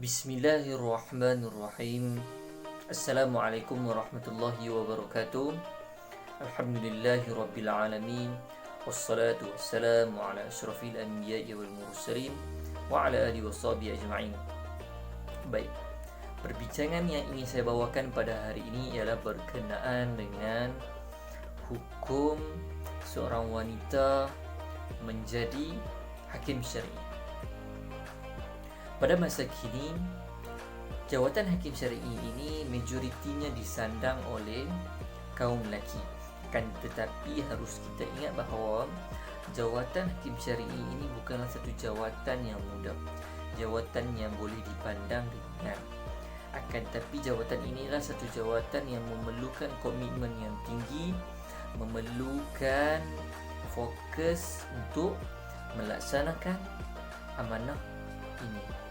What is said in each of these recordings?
Bismillahirrahmanirrahim. Assalamualaikum warahmatullahi wabarakatuh. Alhamdulillahi rabbil alamin. Wassalatu wassalamu ala asyrafil anbiya'i wal mursalin wa ala alihi washabihi ajma'in. Baik, perbincangan yang ingin saya bawakan pada hari ini ialah berkenaan dengan hukum seorang wanita menjadi hakim syar'i. Pada masa kini, jawatan hakim syar'i ini majoritinya disandang oleh kaum lelaki. Kan tetapi harus kita ingat bahawa jawatan hakim syar'i ini bukanlah satu jawatan yang mudah, jawatan yang boleh dipandang ringan. Akan tetapi jawatan inilah satu jawatan yang memerlukan komitmen yang tinggi, memerlukan fokus untuk melaksanakan amanah ini.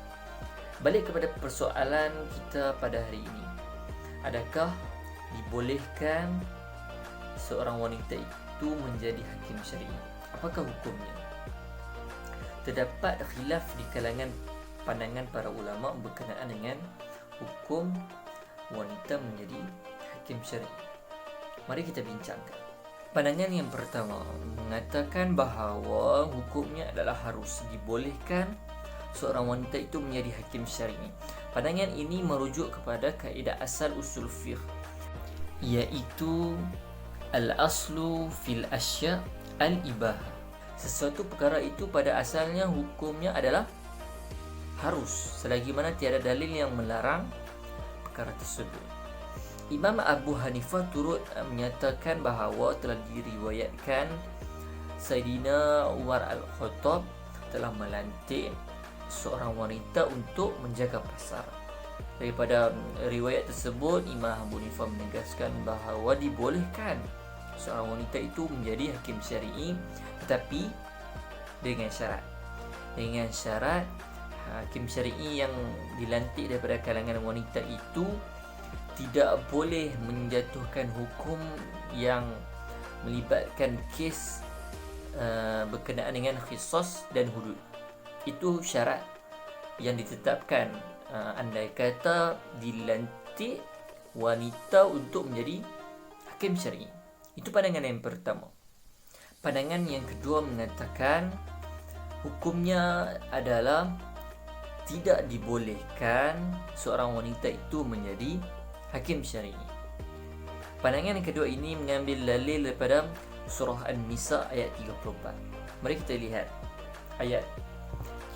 Balik kepada persoalan kita pada hari ini. Adakah dibolehkan seorang wanita itu menjadi hakim syar'i? Apakah hukumnya? Terdapat khilaf di kalangan pandangan para ulama berkenaan dengan hukum wanita menjadi hakim syar'i. Mari kita bincangkan. Pandangan yang pertama mengatakan bahawa hukumnya adalah harus dibolehkan seorang wanita itu menjadi hakim syar'i. Pandangan ini merujuk kepada kaedah asal usul fiqh, iaitu al-aslu fil asya' al-ibahah. Sesuatu perkara itu pada asalnya hukumnya adalah harus, selagi mana tiada dalil yang melarang perkara tersebut. Imam Abu Hanifah turut menyatakan bahawa telah diriwayatkan Sayyidina Umar Al-Khattab telah melantik seorang wanita untuk menjaga pasar. Daripada riwayat tersebut, Imam Abu Hanifah menegaskan bahawa dibolehkan seorang wanita itu menjadi hakim syar'i, tetapi dengan syarat. Dengan syarat hakim syar'i yang dilantik daripada kalangan wanita itu tidak boleh menjatuhkan hukum yang melibatkan kes berkenaan dengan qisas dan hudud. Itu syarat yang ditetapkan andai kata dilantik wanita untuk menjadi hakim syar'i. Itu pandangan yang pertama. Pandangan yang kedua mengatakan hukumnya adalah tidak dibolehkan seorang wanita itu menjadi hakim syar'i. Pandangan yang kedua ini mengambil dalil daripada surah An-Nisa ayat 34. Mari kita lihat ayat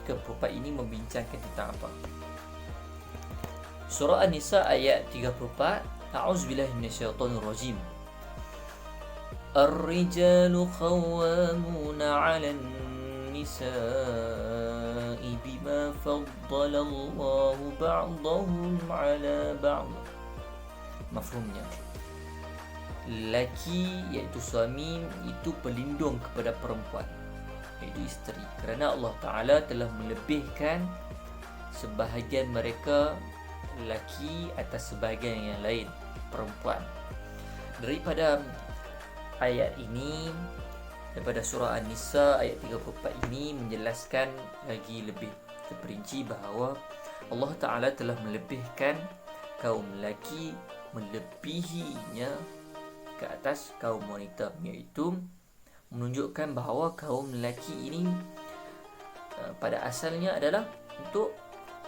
34 ini membincangkan tentang apa. Surah An-Nisa ayat 34. A'udzubillahi minasyaitonir rajim. Ar-rijalu khawwamuna 'alan nisa'i bima faddala Allahu ba'dahum 'ala ba'd. Mafhumnya, lelaki iaitu suami itu pelindung kepada perempuan, iaitu isteri, kerana Allah Ta'ala telah melebihkan sebahagian mereka lelaki atas sebahagian yang lain perempuan. Daripada ayat ini, daripada surah An-Nisa ayat 34 ini menjelaskan lagi lebih terperinci bahawa Allah Ta'ala telah melebihkan kaum lelaki melebihinya ke atas kaum wanita, iaitu menunjukkan bahawa kaum lelaki ini pada asalnya adalah untuk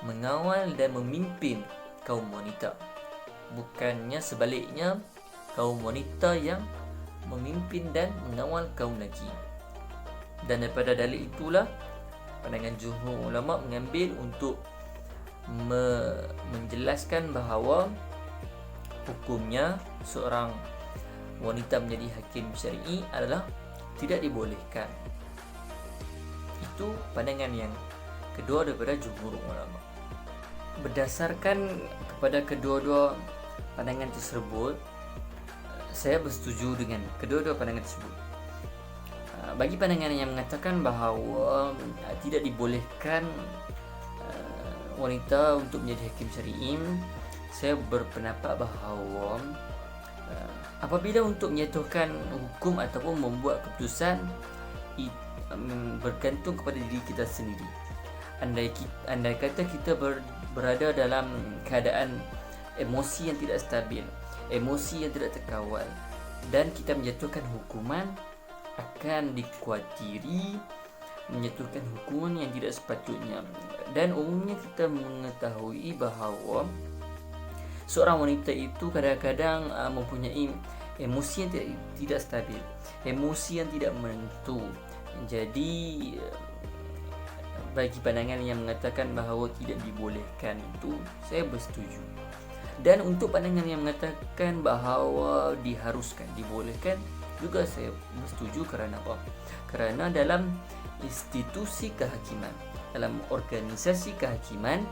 mengawal dan memimpin kaum wanita, bukannya sebaliknya kaum wanita yang memimpin dan mengawal kaum lelaki. Dan daripada dalil itulah pandangan jumhur ulama mengambil untuk menjelaskan bahawa hukumnya seorang wanita menjadi hakim syar'i adalah tidak dibolehkan. Itu pandangan yang kedua daripada jumhur ulama. Berdasarkan kepada kedua-dua pandangan tersebut, saya bersetuju dengan kedua-dua pandangan tersebut. Bagi pandangan yang mengatakan bahawa tidak dibolehkan wanita untuk menjadi hakim syar'i, saya berpendapat bahawa apabila untuk menyatukan hukum ataupun membuat keputusan bergantung kepada diri kita sendiri. Andai kata kita berada dalam keadaan emosi yang tidak stabil, emosi yang tidak terkawal, dan kita menjatuhkan hukuman, akan dikhawatiri menjatuhkan hukuman yang tidak sepatutnya. Dan umumnya kita mengetahui bahawa seorang wanita itu kadang-kadang mempunyai emosi yang tidak stabil, emosi yang tidak menentu. Jadi bagi pandangan yang mengatakan bahawa tidak dibolehkan itu, saya bersetuju. Dan untuk pandangan yang mengatakan bahawa diharuskan, dibolehkan, juga saya bersetuju. Kerana apa? Kerana dalam institusi kehakiman, dalam organisasi kehakiman,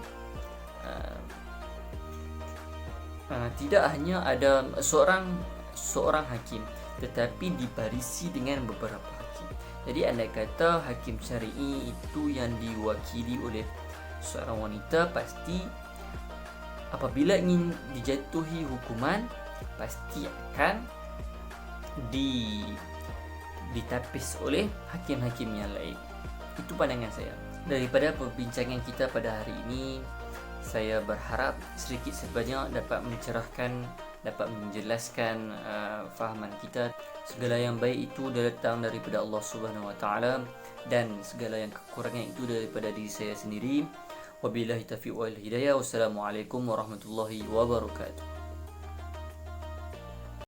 tidak hanya ada seorang hakim, tetapi dibarisi dengan beberapa hakim. Jadi andai kata hakim syar'i itu yang diwakili oleh seorang wanita, pasti apabila ingin dijatuhi hukuman, pasti akan ditapis oleh hakim-hakim yang lain. Itu pandangan saya. Daripada perbincangan kita pada hari ini, saya berharap sedikit sebanyak dapat mencerahkan, dapat menjelaskan fahaman kita. Segala yang baik itu datang daripada Allah Subhanahu Wa Taala, dan segala yang kekurangan itu daripada diri saya sendiri. Wabillahi taufiq wal hidayah. Wassalamualaikum warahmatullahi wabarakatuh.